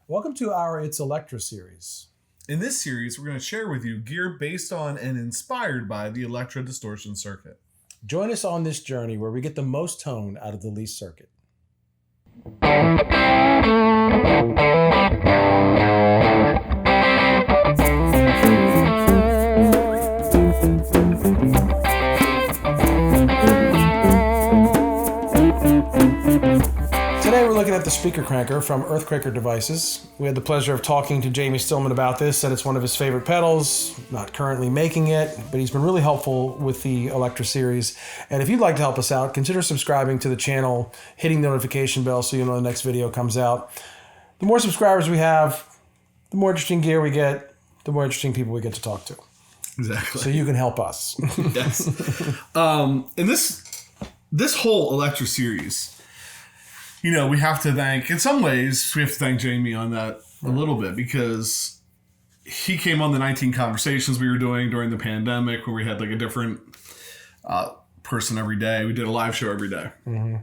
Welcome to our It's Electra series. In this series, we're going to share with you gear based on and inspired by the Electra Distortion circuit. Join us on this journey where we get the most tone out of the least circuit. Today we're looking at the speaker cranker from EarthQuaker devices. We had the pleasure of talking to Jamie Stillman about this, said it's one of his favorite pedals, not currently making it, but he's been really helpful with the Electra series. And if you'd like to help us out, consider subscribing to the channel, hitting the notification bell so you know the next video comes out. The more subscribers we have, the more interesting gear we get, the more interesting people we get to talk to. Exactly. So you can help us. Yes. And this whole Electra series, you know, we have to thank, in some ways, we have to thank Jamie on that a little bit, because he came on the 19 conversations we were doing during the pandemic where we had like a different person every day. We did a live show every day. Mm-hmm.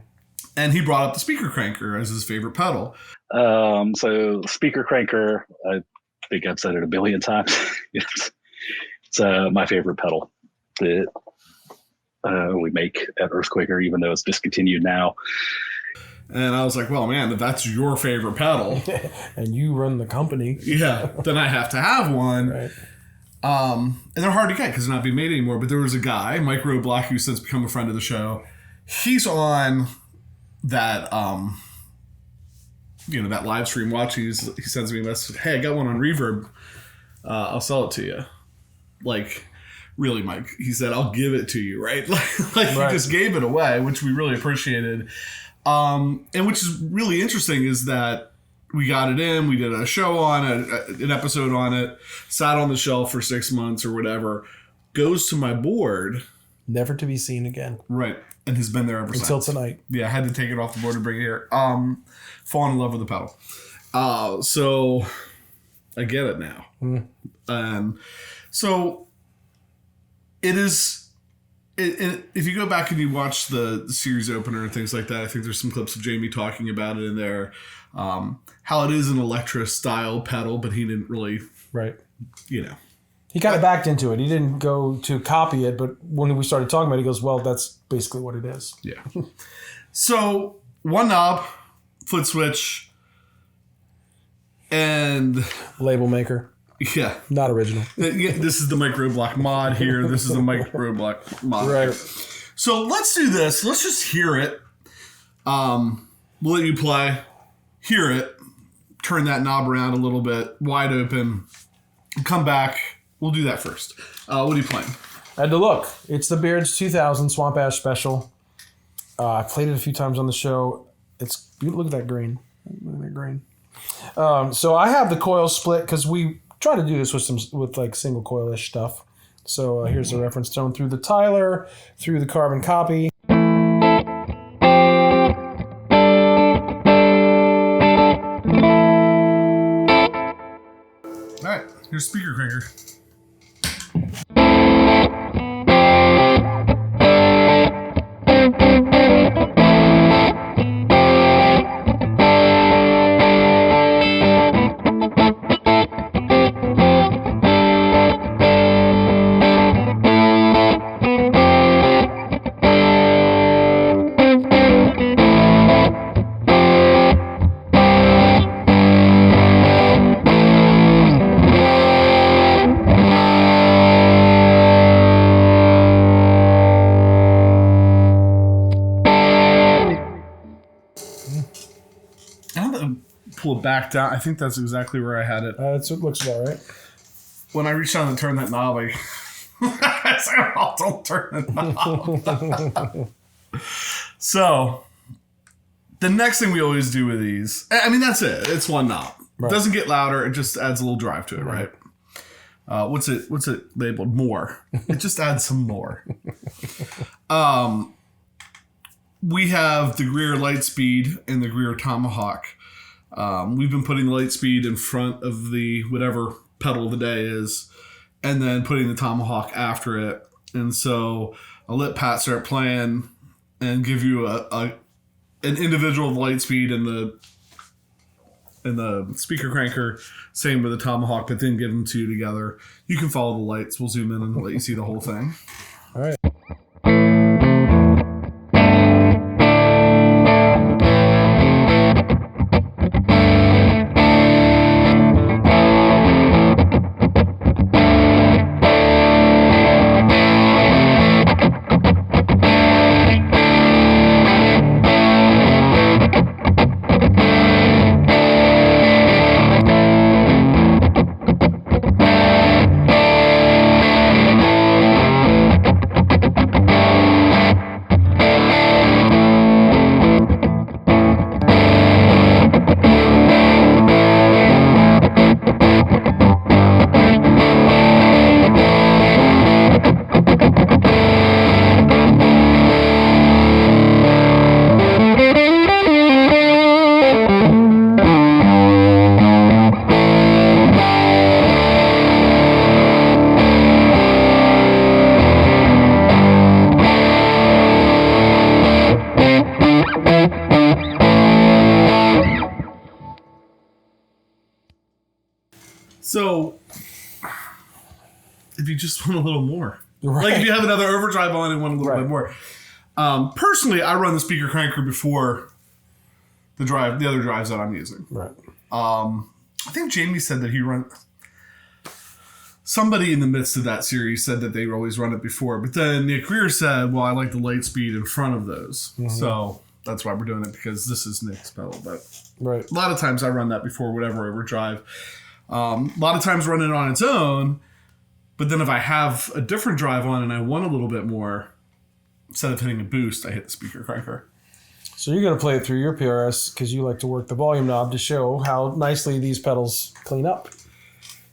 And he brought up the speaker cranker as his favorite pedal. So speaker cranker, I think I've said it a billion times. It's my favorite pedal that we make at EarthQuaker, even though it's discontinued now. And I was like, well, man, if that's your favorite pedal and you run the company, yeah, then I have to have one. Right. And they're hard to get because they're not being made anymore. But there was a guy, Mike Roadblock, who's since become a friend of the show. He's on that, that live stream watching. He sends me a message. Hey, I got one on Reverb. I'll sell it to you. Like, really, Mike? He said, I'll give it to you, right? Like he just gave it away, which we really appreciated. And which is really interesting is that we got it in, we did a show on it, an episode on it, sat on the shelf for 6 months or whatever, goes to my board. Never to be seen again. Right. And has been there ever since. Until tonight. Yeah, I had to take it off the board and bring it here. Fallen in love with the pedal. So I get it now. So it is... if you go back and you watch the series opener and things like that, I think there's some clips of Jamie talking about it in there. How it is an Electra style pedal, but he didn't really, He kind of backed into it. He didn't go to copy it, but when we started talking about it, he goes, well, that's basically what it is. Yeah. So one knob, foot switch, and label maker. Yeah. Not original. This is the Mike Roadblock mod here. This is the Mike Roadblock mod. Right. So let's do this. Let's just hear it. We'll let you play. Hear it. Turn that knob around a little bit. Wide open. Come back. We'll do that first. What are you playing? I had to look. It's the Beard's 2000 Swamp Ash Special. I played it a few times on the show. Look at that green. Look at that green. So I have the coil split because we try to do this with like single coil-ish stuff. So here's the reference tone through the Tyler, through the carbon copy. All right, here's speaker cranker. Pull it back down. I think that's exactly where I had it. It looks about right. When I reached down to turn that knob, I said, oh, don't turn the knob. So, the next thing we always do with these, I mean, that's it. It's one knob. Right. It doesn't get louder. It just adds a little drive to it, right? What's it labeled? More. It just adds some more. We have the Greer Lightspeed and the Greer Tomahawk. We've been putting the Lightspeed in front of the whatever pedal of the day is, and then putting the Tomahawk after it. And so I'll let Pat start playing and give you an individual Lightspeed and And the speaker cranker, same with the Tomahawk, but then give them two together. You can follow the lights. We'll zoom in and let you see the whole thing. All right. So, if you just want a little more, Right. like if you have another overdrive on and want a little Right. bit more. Personally, I run the speaker cranker before the other drives that I'm using. Right. I think Jamie said that he run. Somebody in the midst of that series said that they always run it before, but then Nick Greer said, "Well, I like the Lightspeed in front of those," so that's why we're doing it, because this is Nick's pedal. But Right. a lot of times I run that before whatever overdrive. A lot of times run it on its own, but then if I have a different drive on and I want a little bit more, instead of hitting a boost, I hit the speaker cranker. So you're going to play it through your PRS because you like to work the volume knob to show how nicely these pedals clean up.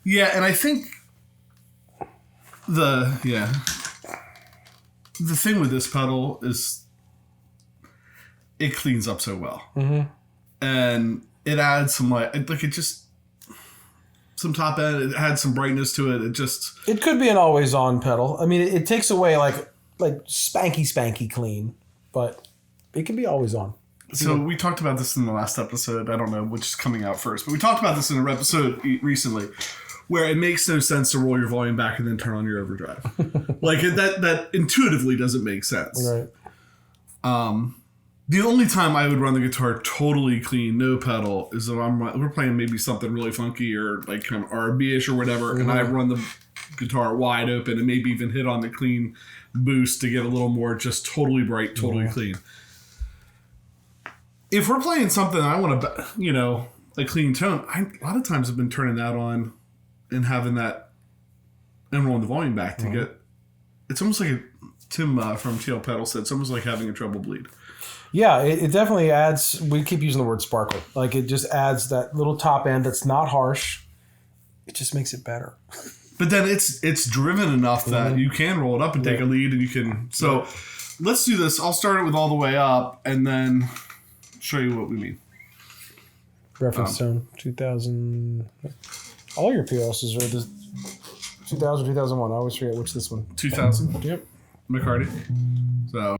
Yeah, and I think the thing with this pedal is it cleans up so well. Mm-hmm. And it adds some some top end, it adds some brightness to it. It could be an always on pedal. I mean, it takes away like spanky clean, but it can be always on. So we talked about this in the last episode. I don't know which is coming out first, but we talked about this in an episode recently where it makes no sense to roll your volume back and then turn on your overdrive. That intuitively doesn't make sense. Right. The only time I would run the guitar totally clean, no pedal, is if we're playing maybe something really funky or like kind of R&B-ish or whatever, and I run the guitar wide open and maybe even hit on the clean boost to get a little more just totally bright, totally clean. If we're playing something I want to, a clean tone, a lot of times I've been turning that on and having that and rolling the volume back to get. It's almost like Tim from TL Pedal said, it's almost like having a treble bleed. Yeah, it definitely adds, we keep using the word sparkle. Like it just adds that little top end that's not harsh. It just makes it better. But then it's driven enough that you can roll it up and take a lead and you can. So let's do this. I'll start it with all the way up and then show you what we mean. Reference tone, 2000. All your PLSs are the 2000, 2001. I always forget which this one. 2000. Yep. McCarty. So.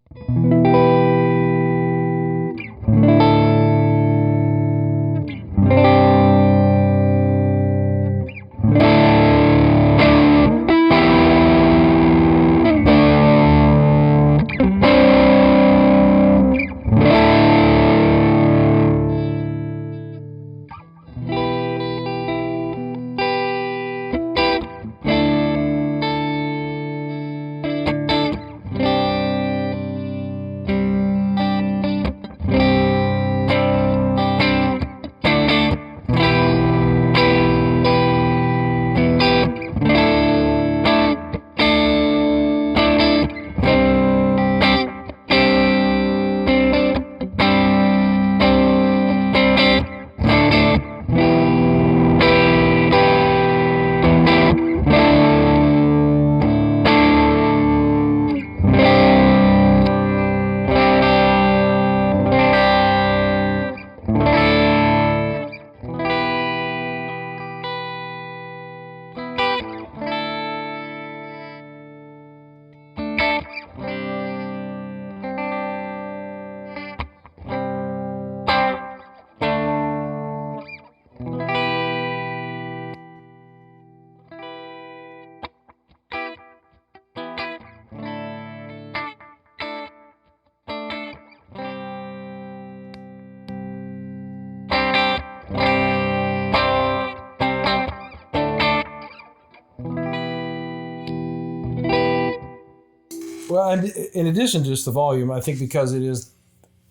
Well, and in addition to just the volume, I think because it is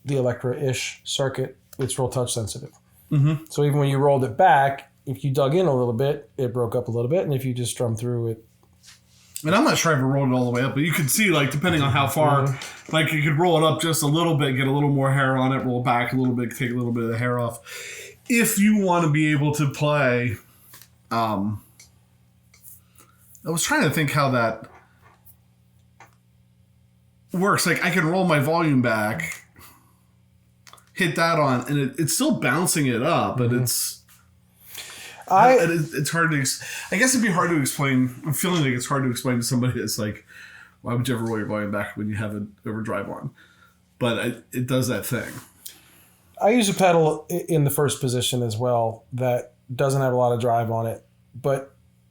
the Electra-ish circuit, it's real touch sensitive. Mm-hmm. So even when you rolled it back, if you dug in a little bit, it broke up a little bit, and if you just strummed through it. And I'm not sure I ever rolled it all the way up, but you could see, like, depending on how far, like, you could roll it up just a little bit, get a little more hair on it, roll back a little bit, take a little bit of the hair off. If you want to be able to play, I was trying to think how that works. Like, I can roll my volume back, hit that on, and it's still bouncing it up, but it's hard to. I guess it'd be hard to explain. I'm feeling like it's hard to explain to somebody that's like, why would you ever roll your volume back when you have an overdrive on? But it does that thing. I use a pedal in the first position as well that doesn't have a lot of drive on it,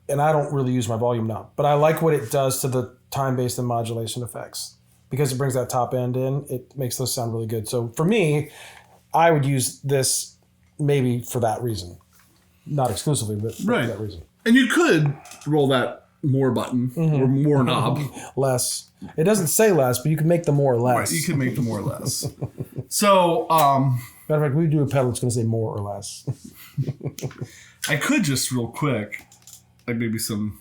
and I don't really use my volume knob, but I like what it does to the time-based and modulation effects because it brings that top end in. It makes those sound really good. So for me, I would use this maybe for that reason. Not exclusively, but for that reason. And you could roll that more button or more knob. Less. It doesn't say less, but you can make the more or less. Right, you can make the more or less. So, matter of fact, we do a pedal that's going to say more or less. I could just real quick, like maybe some.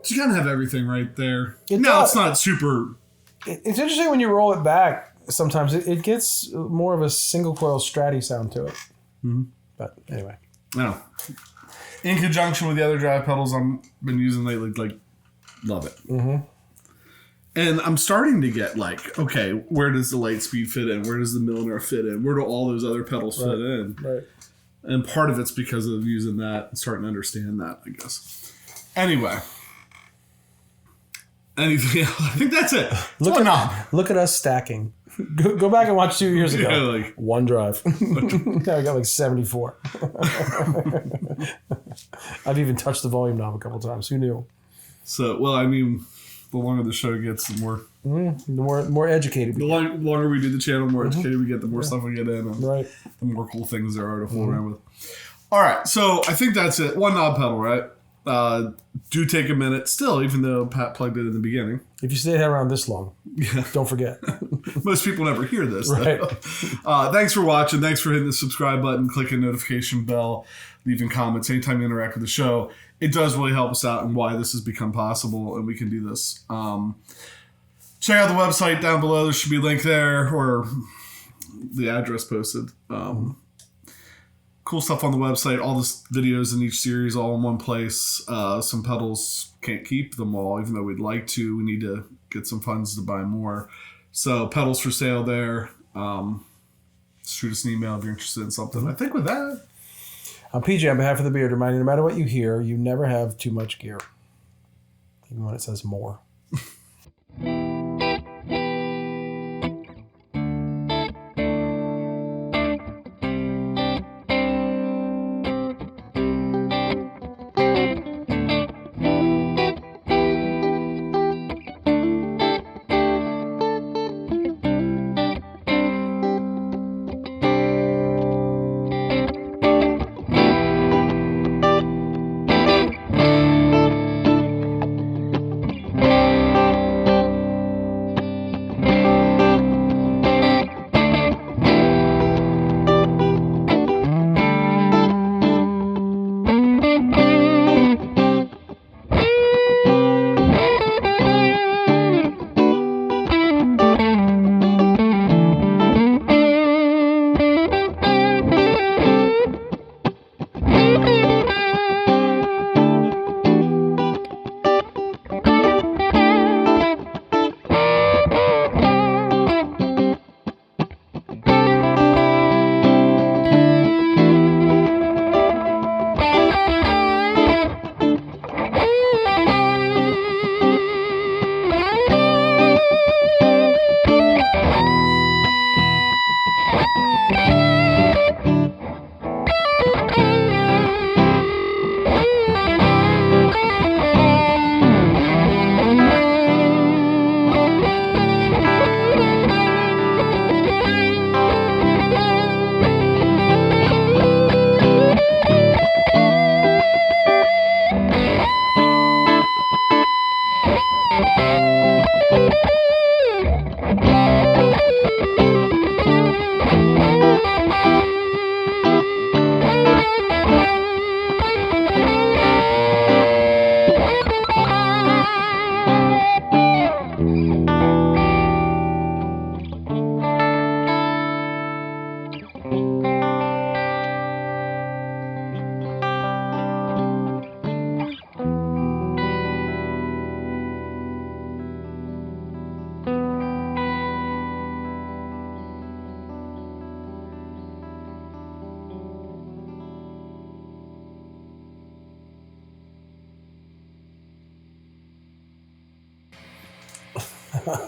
You kind of have everything right there. It's not super. It's interesting when you roll it back. Sometimes it gets more of a single coil stratty sound to it. Mm-hmm. But anyway. No. In conjunction with the other drive pedals I've been using lately, like, love it. Mm-hmm. And I'm starting to get like, okay, where does the Lightspeed fit in? Where does the Milliner fit in? Where do all those other pedals fit in? Right. And part of it's because of using that and starting to understand that, I guess. Anyway. Anything else? I think that's it. Look at us stacking. Go back and watch 2 years ago. Yeah, like, one drive. Now I got like 74. I've even touched the volume knob a couple times. Who knew? So, well, I mean, the longer the show gets, the more educated. The longer we do the channel, the more educated we get, the more stuff we get in, and the more cool things there are to fool around with. All right, so I think that's it. One knob pedal, right? Do take a minute still, even though Pat plugged it in the beginning. If you stayed around this long, don't forget. Most people never hear this. Right. Thanks for watching. Thanks for hitting the subscribe button, clicking notification bell, leaving comments anytime you interact with the show. It does really help us out and why this has become possible and we can do this. Check out the website down below. There should be a link there or the address posted. Cool stuff on the website. All the videos in each series all in one place. Some pedals, can't keep them all, even though we'd like to. We need to get some funds to buy more. So pedals for sale there. Shoot us an email if you're interested in something. I think with that, I'm PJ on behalf of the Beard, reminding you, no matter what you hear, you never have too much gear. Even when it says more.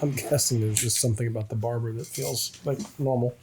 I'm guessing there's just something about the barber that feels like normal.